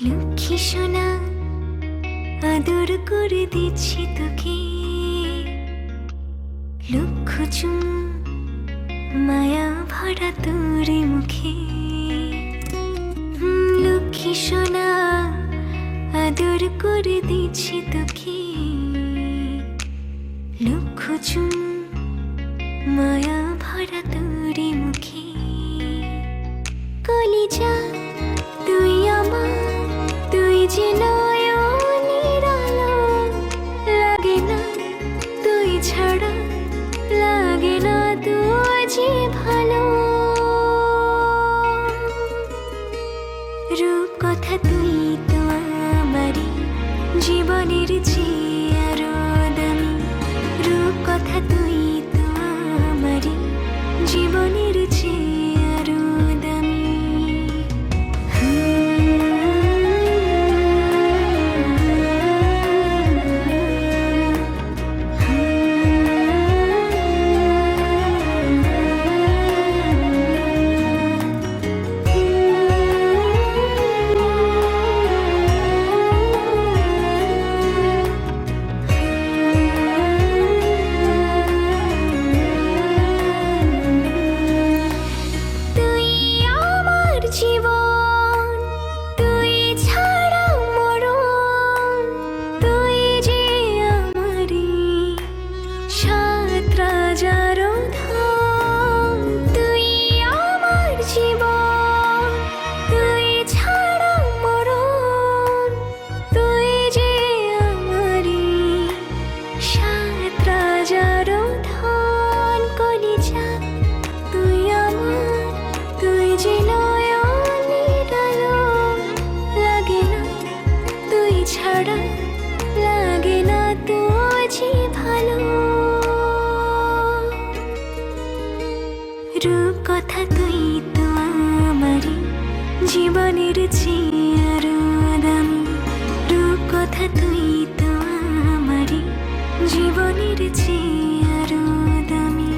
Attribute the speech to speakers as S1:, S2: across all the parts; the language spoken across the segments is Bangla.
S1: লক্ষ্মী সোনা আদর করে দিচ্ছি তোকে, লক্ষ চুম মায়া ভরা তোর মুখে। লক্ষ্মী সোনা আদর করে দিচ্ছি তোকে, লক্ষ চুম মায়া ভরা তোর মুখে। কলিজা তুই আমার, তুই যে নয়নের আলো, লাগে না তুই ছাড়া, লাগে না তুই যে ভালো। রূপ কথা তুই তো আমারই জীবনের চেয়ে আরো দামি, রূপ কথা তুই তো আমারই জীবনের চেয়ে আরো দামি। জীবন তুই ছাড়া মরণ, তুই যে আমারি সাত রাজার ধন। তুই আমার জীবন তুই ছাড়া মরণ, তুই যে আমারি সাত রাজার ধন। কলিজা তুই আমার, তুই যে ছাড়া, লাগে না তুই যে ভালো। রূপ কথা তুই তো আমারই জীবনের চেয়ে আরো দামি, রূপ কথা তুই তো আমারই জীবনের চেয়ে আরো দামি।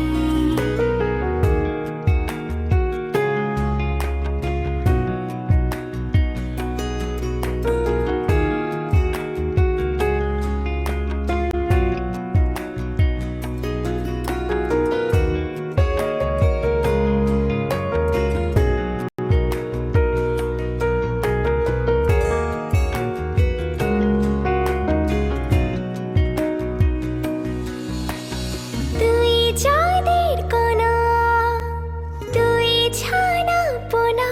S1: চাঁদের কণা তুই ছানা পোনা,